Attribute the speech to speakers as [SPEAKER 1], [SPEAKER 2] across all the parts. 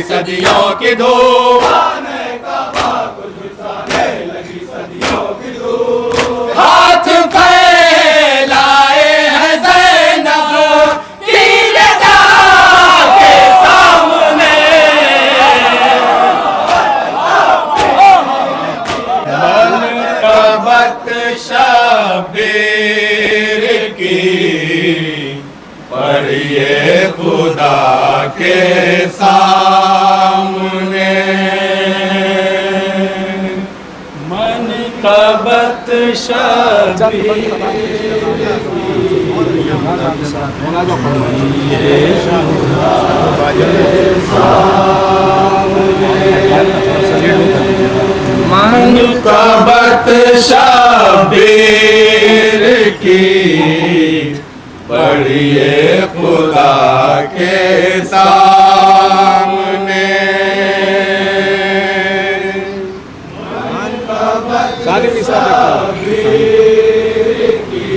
[SPEAKER 1] लगी सदियों की धूप, हाथ फैलाए हैं ज़ैनब की रज़ा के सामने। मनक़बत शब्बीर की पढ़िए खुदा के सामने। मनक़बत शब्बीर मनक़बत शब्बीर की पढ़िए खुदा के सामने। मनक़बत शब्बीर की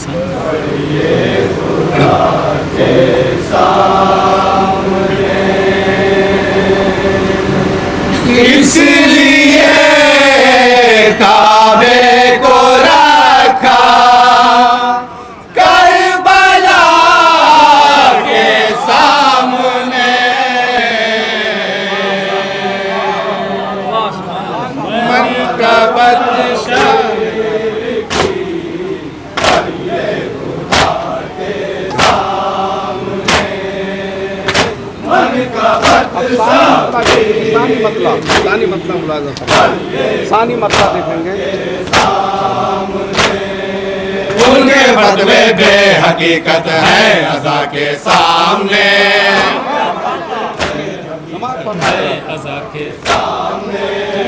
[SPEAKER 1] पढ़िए खुदा के सामने। इसलिए काबे को रखा करबला के सामने। मनक़बत शब्बीर की पढ़िए खुदा के सामने। मनक़बत
[SPEAKER 2] सानी मतलब देखेंगे।
[SPEAKER 1] उनके फतवे बेहकीकत है अज़ा के सामने। अज़ा के सामने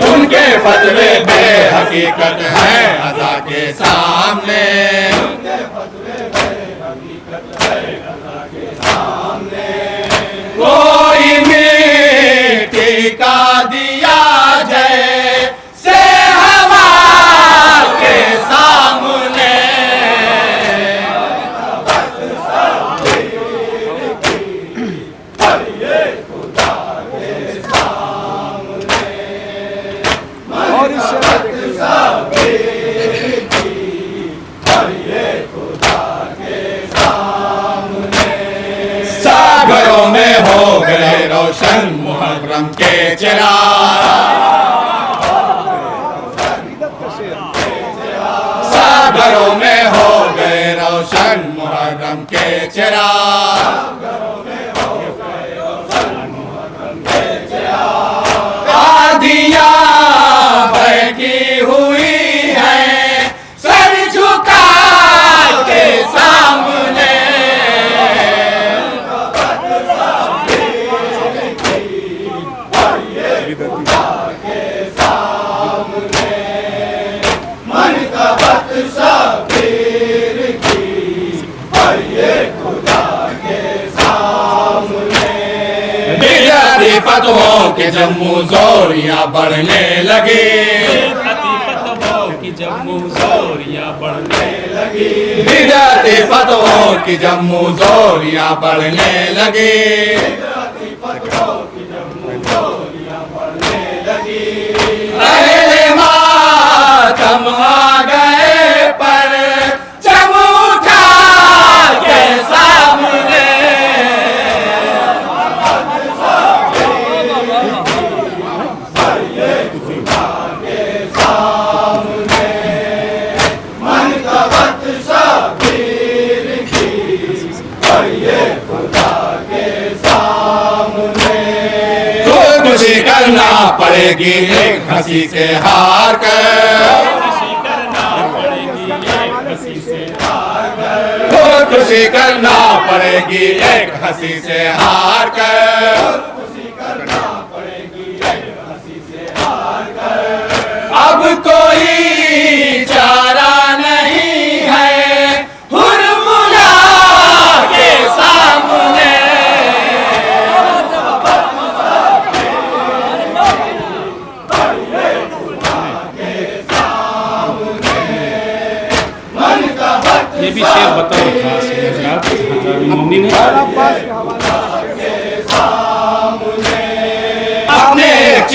[SPEAKER 1] उनके फतवे बेहकीकत है अज़ा के सामने। कोई मिट्टी का दिया जय से हवा के सामने।
[SPEAKER 2] और इससे
[SPEAKER 1] सागरों में हो गए रोशन मुहर्रम के चिराग। सागरों में हो गए रोशन मुहर्रम के चिराग। आधियाँ बहकी हुई है सर झुका के सामने। मनक़बत शब्बीर की पढ़िए खुदा के सामने। बिदअती फतहों के जम्मू जोरियां बढ़ने लगी। बिदअती फतहों की जम्मू जोरियां बढ़ने लगी। अहले मातम आ गए पर चमूठा के सामने। मनक़बत शब्बीर की पढ़िए खुदा के सामने। खुदकुशी करना पड़ेगी एक हंसी से हार कर। खुदकुशी करना पड़ेगी एक हंसी से हार कर। अब कोई चारा नहीं है हुर्मुला के सामने।
[SPEAKER 3] ये भी शेर बताओ खास हजरात, हज़रात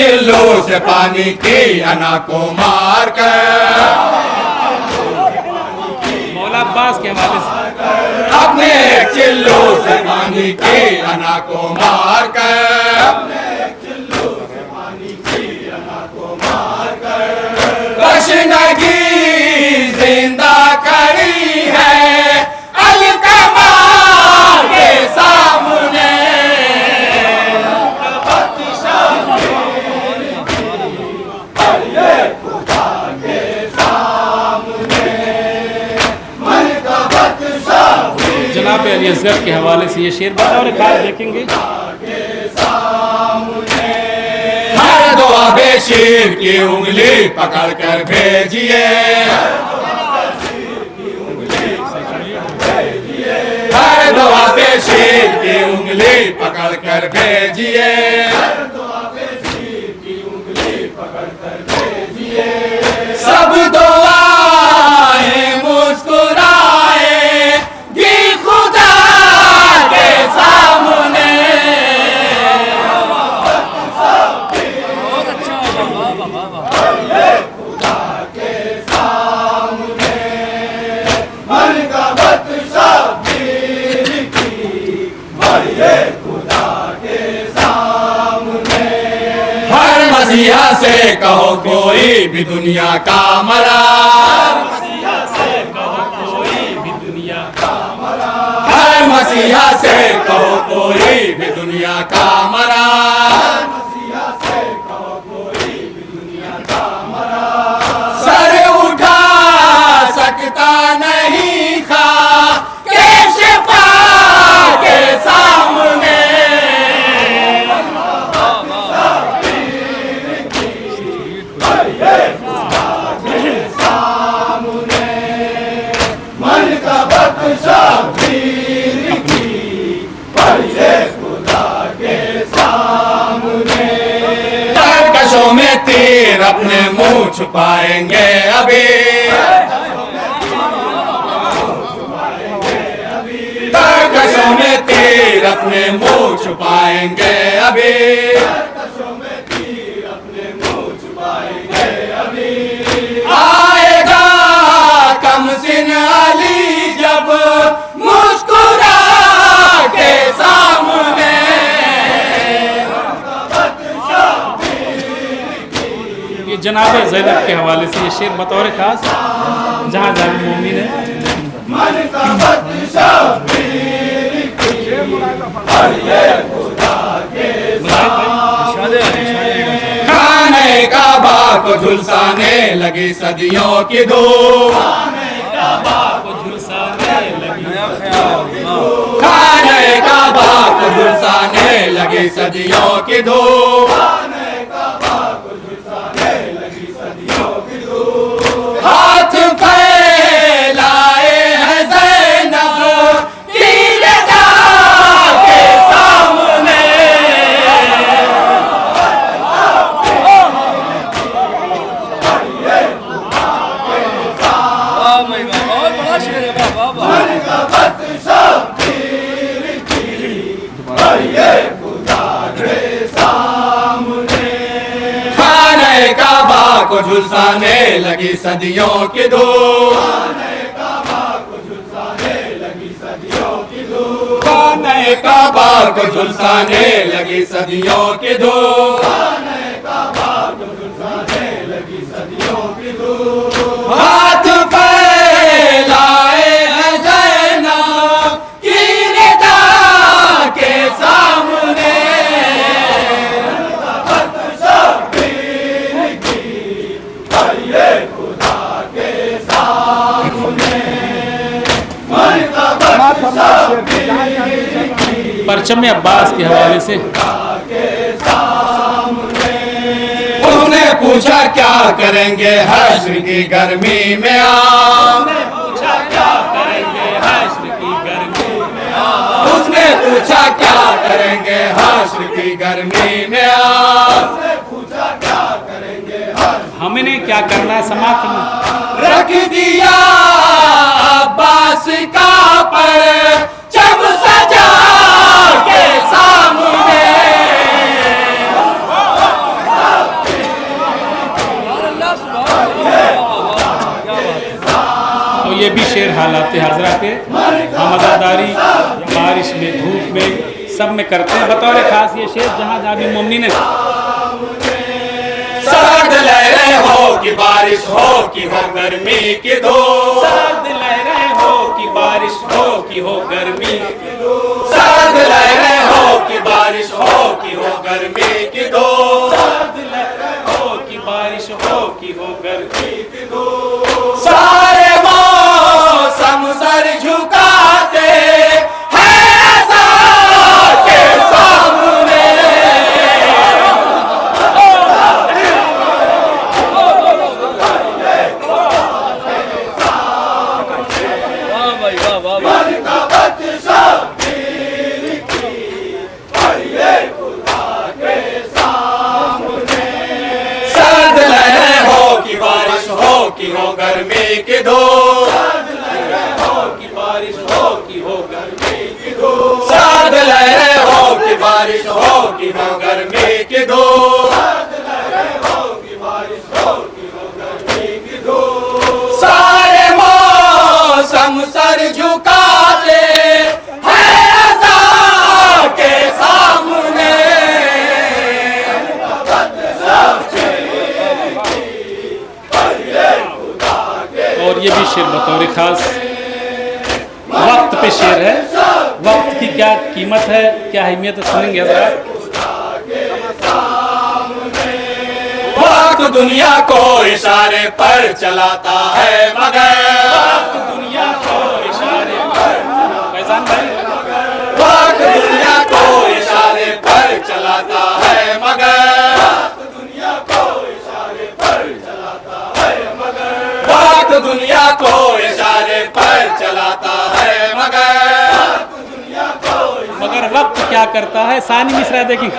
[SPEAKER 1] चिल्लू से पानी की अना को मार कर,
[SPEAKER 3] मौला अब्बास के हवाले से
[SPEAKER 1] अपने एक चिल्लू से पानी की अना को मार कर, तशनगी जिंदा करी है अलकमा के सामने।
[SPEAKER 3] जनाब अली असगर के हवाले से ये शेर बता और खास देखेंगे।
[SPEAKER 1] हर दुआ बेशीर की उंगली पकड़ कर भेजिए, हर दुआ बेशीर की उंगली पकड़ कर भेजिए, सब दुआएं मुस्कुराएंगी खुदा के सामने। हर मसीहा से कहो कोई भी दुनिया का मरा, हर मसीहा से कहो कोई भी दुनिया का मरा, सर उठा सकता नहीं खा के शिफा के सामने। तरकशों में तीर अपने मुंह छुपाएंगे अभी, तरकशों में तीर अपने मुंह छुपाएंगे अभी, आएगा कमसिन अली जब मुस्कुरा के सामने।
[SPEAKER 3] ये जनाब ज़ैनब के हवाले से ये शेर बतौर खास, जहाँ जान मोमिन है। खाने
[SPEAKER 1] काबा को झुलसाने लगी सदियों की धूप, खाने काबा को झुलसाने लगी सदियों की धूप, हाथ फैलाए हैं ज़ैनब की रज़ा के सामने। खाने काबा को झुलसाने लगी सदियों की धूप, खाने काबा को झुलसाने लगी सदियों की धूप, खाने काबा को झुलसाने लगी सदियों की धूप, खाने काबा को झुलसाने लगी सदियों की धूप, हाथ फैलाए हैं ज़ैनब की रज़ा के सामने।
[SPEAKER 3] परचम अब्बास के हवाले से
[SPEAKER 1] उसने पूछा क्या करेंगे हश्र की गर्मी में आप,
[SPEAKER 3] पूछा क्या करेंगे हश्र की गर्मी में आप,
[SPEAKER 1] उसने पूछा क्या करेंगे हश्र की गर्मी में आप,
[SPEAKER 3] हमने क्या करना है समाप्त में।
[SPEAKER 1] रख दिया अब्बास का पर जब सजा के सामने।
[SPEAKER 3] बारिश में, धूप में, सब में करते हैं। बतौर खास ये शेर जहाँ जहाँ भी मुमकिन है,
[SPEAKER 1] सर्द लहरें हो कि बारिश हो कि हो गर्मी की धूप,
[SPEAKER 3] सर्द लहरें हो कि बारिश हो कि हो गर्मी की धूप,
[SPEAKER 1] सर्द लहरें हो कि बारिश हो कि हो गर्मी की धूप,
[SPEAKER 3] सर्द लहरें हो कि बारिश हो कि हो गर्मी की धूप।
[SPEAKER 1] सारे मौसम सर झुकाते हैं ऐसा के सामने, सर्द लहरें हो कि बारिश हो कि हो गर्मी की धूप,
[SPEAKER 3] सर्द लहरें हो कि बारिश हो कि हो गर्मी की धूप,
[SPEAKER 1] सर्द लहरें हो कि बारिश हो कि हो गर्मी की धूप, सारे मौसम सर झुकाते हैं ऐसा के सामने।
[SPEAKER 3] और ये भी शेर बतौर खास वक्त पे शेर है। वक्त की क्या कीमत है, क्या अहमियत है, सुनेंगे हज़रात।
[SPEAKER 1] वक्त दुनिया को इशारे पर चलाता है मगर,
[SPEAKER 3] वक्त दुनिया को इशारे पर, फैजान भाई,
[SPEAKER 1] वक्त दुनिया को इशारे पर चलाता है मगर, वक्त दुनिया को इशारे पर चलाता है
[SPEAKER 3] मगर वक्त क्या करता है। सानी मिश्रा देखिए,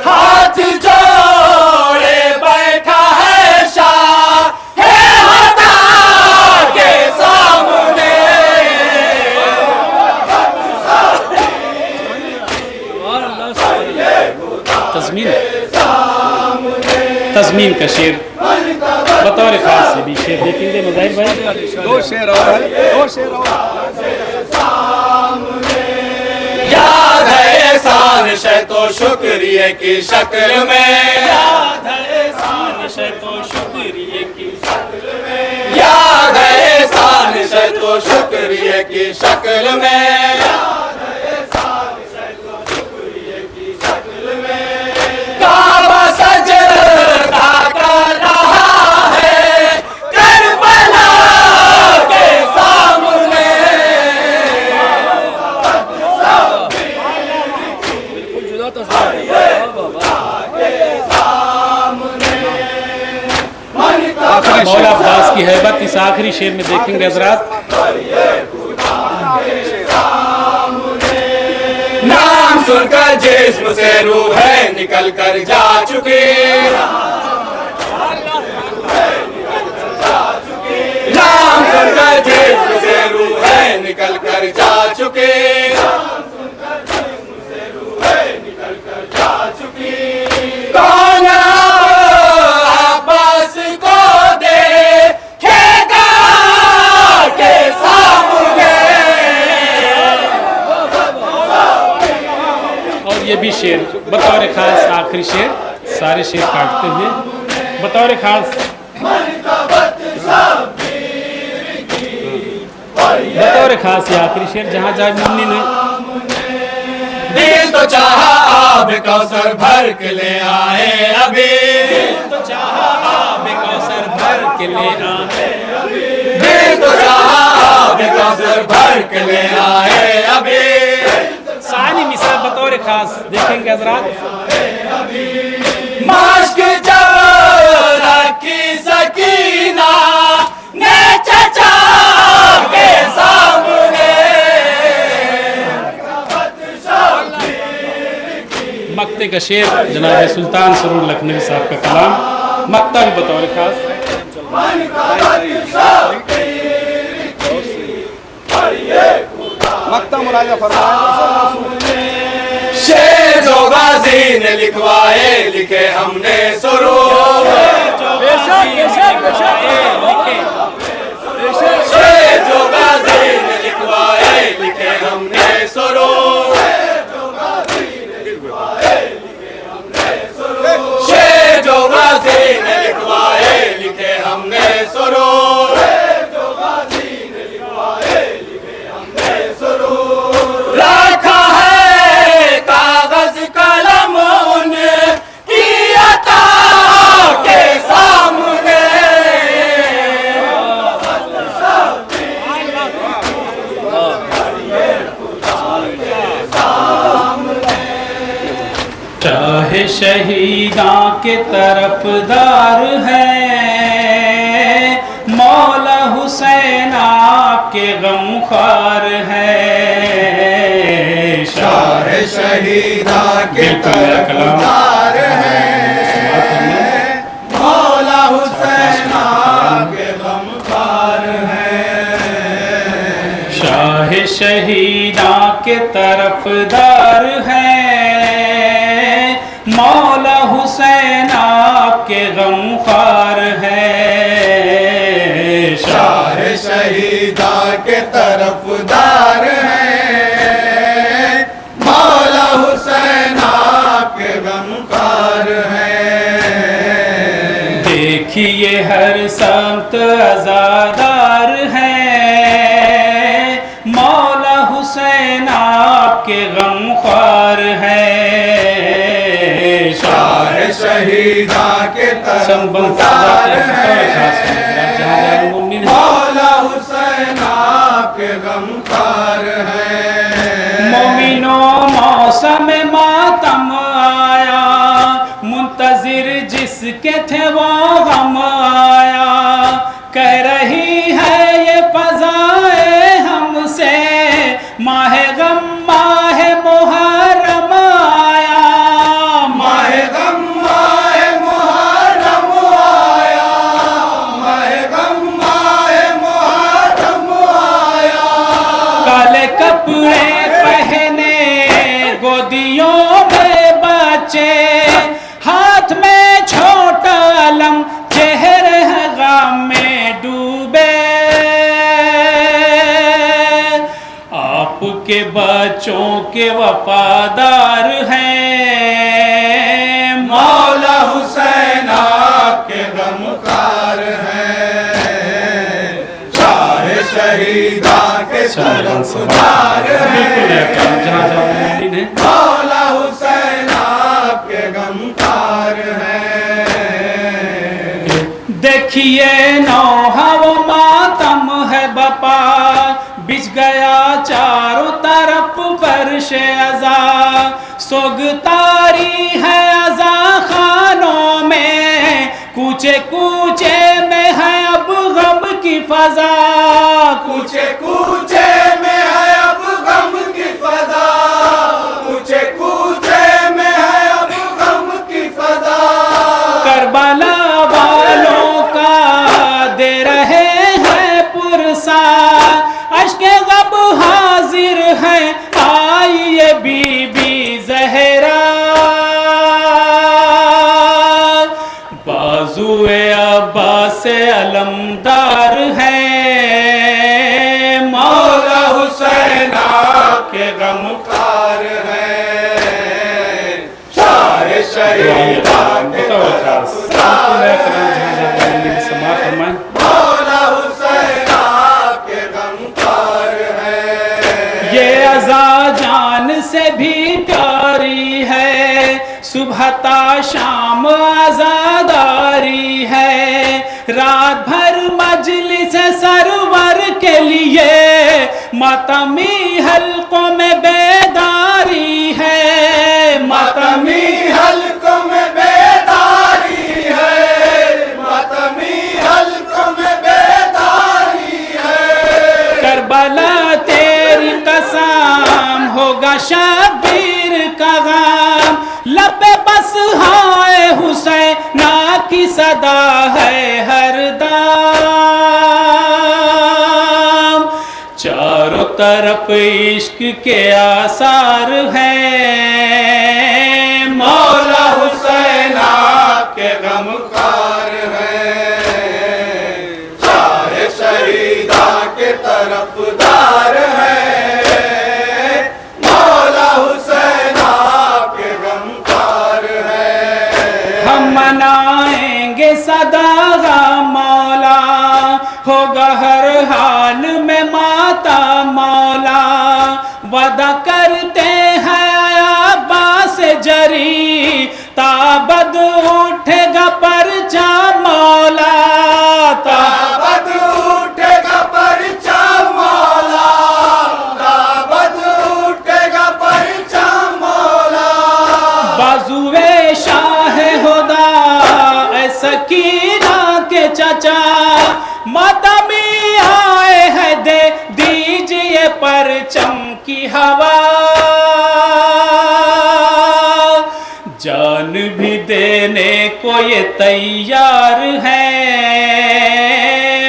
[SPEAKER 1] हाथ जोड़े बैठा है शाह होता के सामने,
[SPEAKER 3] तज़मीन का शेर बतौर खास से भी शेर देखेंगे मुजाहिर भाई।
[SPEAKER 2] दो शेर और है, दो शेर और।
[SPEAKER 1] याद है एहसान शे तो शुक्रिया की शक्ल में,
[SPEAKER 3] याद है एहसान शे तो शुक्रिया की शक्ल में,
[SPEAKER 1] याद है एहसान शे तो शुक्रिया की शक्ल में, काबा सजदा कर रहा है करबला के सामने,
[SPEAKER 3] मौला अब्बास की हैबत इस आखिरी शेर में देखेंगे हज़रात।
[SPEAKER 1] नाम सुनकर जिस्म से रूह है निकल कर जा चुकी, नाम सुनकर जिस्म से रूह है निकल कर जा चुकी, कौन अब्बास को देखेगा के सामने।
[SPEAKER 3] और ये भी शेर बतौर खास आखिरी शेर, सारे शेर काटते हुए बतौर खास, बतौर खास ये आखिरी शेर जहाँ जहाँ मुमकिन है।
[SPEAKER 1] दिल तो चाहा आब कौसर भर के ले आए अभी,
[SPEAKER 3] तो चाहा आब कौसर भर के ले आए,
[SPEAKER 1] दिल तो चाहा आब कौसर भर के ले आए अभी,
[SPEAKER 3] सानी मिसाल बतौर खास देखेंगे हज़रात।
[SPEAKER 1] माश्क जब रखी सकीना ने चचा के सामने,
[SPEAKER 3] मक्ते का शेर जनाब सुल्तान सरूर लखनवी साहब का कलाम, मक्ता भी बतौर खास।
[SPEAKER 2] मक्ता मुलाजा फरमाया।
[SPEAKER 1] शेर जो गाजी ने लिखवाए लिखे हमने सरूर, शेर जो गाजी ने लिखवाए लिखे हमने सरूर,
[SPEAKER 3] चाहे शहीदां के तरफदार है, मौला हुसैन आपके गमख्वार है।
[SPEAKER 1] शाह शहीदा के तरफदार है, मौला हुसैन आपके गमख्वार है।
[SPEAKER 3] शाह शहीदा के तरफदार है, मौला हुसैन आपके गमख्वार है।
[SPEAKER 1] शाह शहीदा के तरफदार है, मौला हुसैन आपके गमख्वार है।
[SPEAKER 3] देखिए हर समत आजादार है, मौला हुसैन आपके गमख्वार है।
[SPEAKER 1] शाह शहीदा के तरफदार है, मौला हुसैन आपके गमख्वार है।
[SPEAKER 3] मोमिनो मौसम मातम आया, मुंतजिर जिसके थे वो गम आया। कह रही है ये फज़ाए हमसे, माहे गम माहे मुहर्रम आया।
[SPEAKER 1] माहे गम माहे मुहर्रम आया, माहे गम माहे मुहर्रम आया।
[SPEAKER 3] काले कपड़े पहने गोदियों में बच्चे, हाथ में छोटा अलम, चेहरे गम में डूबे। आपके बच्चों के वफादार हैं,
[SPEAKER 1] मौला हुसैन आपके गमख्वार है। शाह शहीदा के तरफदार है, मौला हुसैन आपके गमख्वार है।
[SPEAKER 3] देखिए नौहा वो मातम है बपा, बिछ गया चारों तरफ फर्श अज़ा। सोगतारी है अज़ा खानों में, कूचे कूचे में है अब गम की फजा।
[SPEAKER 1] कूचे कूचे में है अब गम की फजा, कूचे कूचे में है अब गम की फजा।
[SPEAKER 3] करबला वालों का दे रहे हैं पुरसा, अश्के गम हाजिर है, आइए बीबी ज़हरा। बाजुए अब्बास अलमदार है,
[SPEAKER 1] मौला हुसैन आपके गमख्वार है। शाह शहीदा के तरफदार है, मौला हुसैन आपके गमख्वार है।
[SPEAKER 3] ये अज़ा जान से भी प्यारी है, सुबह ता शाम आजादारी है। रात भर मजलिस सरवर के लिए, मातमी हल्कों में बेदारी है।
[SPEAKER 1] मातमी हल्कों में बेदारी है, मातमी हल्कों में बेदारी है।
[SPEAKER 3] करबला तेरी कसम होगा शबीर का गम, लबे बस हाय हुसैना की सदा है हरदम। चारों तरफ इश्क के आसार हैं,
[SPEAKER 1] मौला हुसैन आपके गमख्वार है। शाह शहीदा के तरफदार है, मौला हुसैन आपके गमख्वार है।
[SPEAKER 3] हम मनाएंगे सदा मौला, होगा हर हाल में माता मौला। वादा करते हैं अब्बास जरी, ताबद उठेगा परचा मौला।
[SPEAKER 1] ताबद उठेगा परचा मौला, ताबद उठेगा परचा मौला।
[SPEAKER 3] बाजू मातमी आए हैं, दे दीजिए परचम की हवा। जान भी देने को ये तैयार है,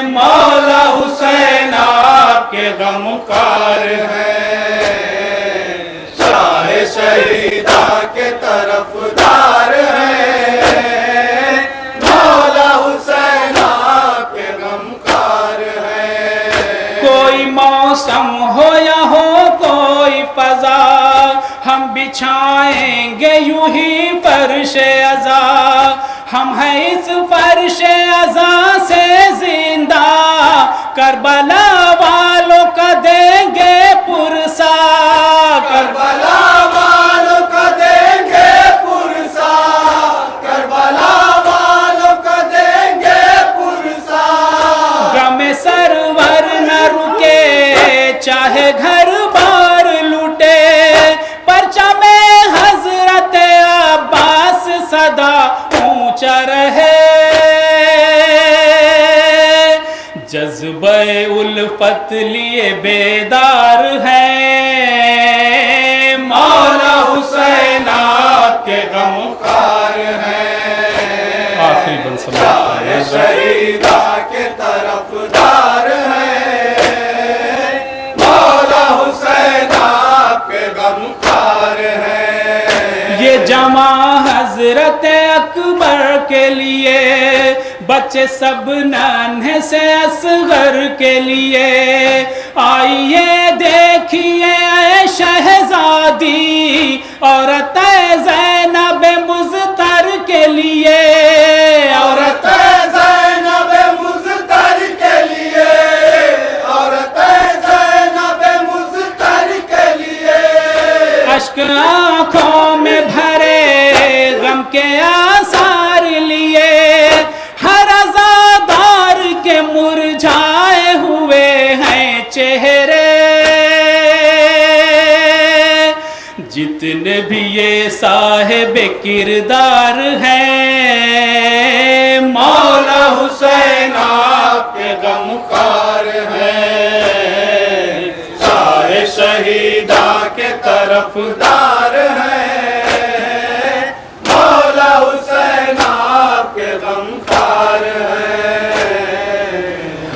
[SPEAKER 3] मौला हुसैन आपके गमकार है।
[SPEAKER 1] शाह शहीदा के तरफदार है, मौला हुसैन आपके गमकार है।
[SPEAKER 3] कोई मौसम हो या हो कोई फजा, हम बिछाएंगे यूं ही फर्शे अज़ा। हम हैं इस फर्शे अज़ा से जिंदा, करबला वालों का देंगे पुरसा।
[SPEAKER 1] करबला वालों का देंगे पुरसा, करबला वालों का देंगे पुरसा।
[SPEAKER 3] गमे सरवर न रुके चाहे घर बार लूटे, परचमे हजरत अब्बास सदा ऊंचा रहे। जज्बे उल्फत लिए बेदार हैं,
[SPEAKER 1] मौला हुसैन आपके गमखार है।
[SPEAKER 3] आखिरी बंद
[SPEAKER 1] शाह शहीदा के तरफदार है, मौला हुसैन आपके गमखार है।
[SPEAKER 3] ये जमा हजरत अकबर के लिए, बच्चे सब नन्हे से असगर के लिए। आइए देखिए शहजादी औरत ज़ैनब मुज़्तर के लिए,
[SPEAKER 1] औरत ज़ैनब मुज़्तर के लिए, औरत ज़ैनब मुज़्तर के लिए।
[SPEAKER 3] अश्क आँखों में भरे गम के आसार लिए, हर अज़ादार के मुरझाए हुए हैं चेहरे। जितने भी ये साहिब किरदार हैं,
[SPEAKER 1] मौला हुसैन आपके गमखार है। शाह शहीदा के तरफदार है,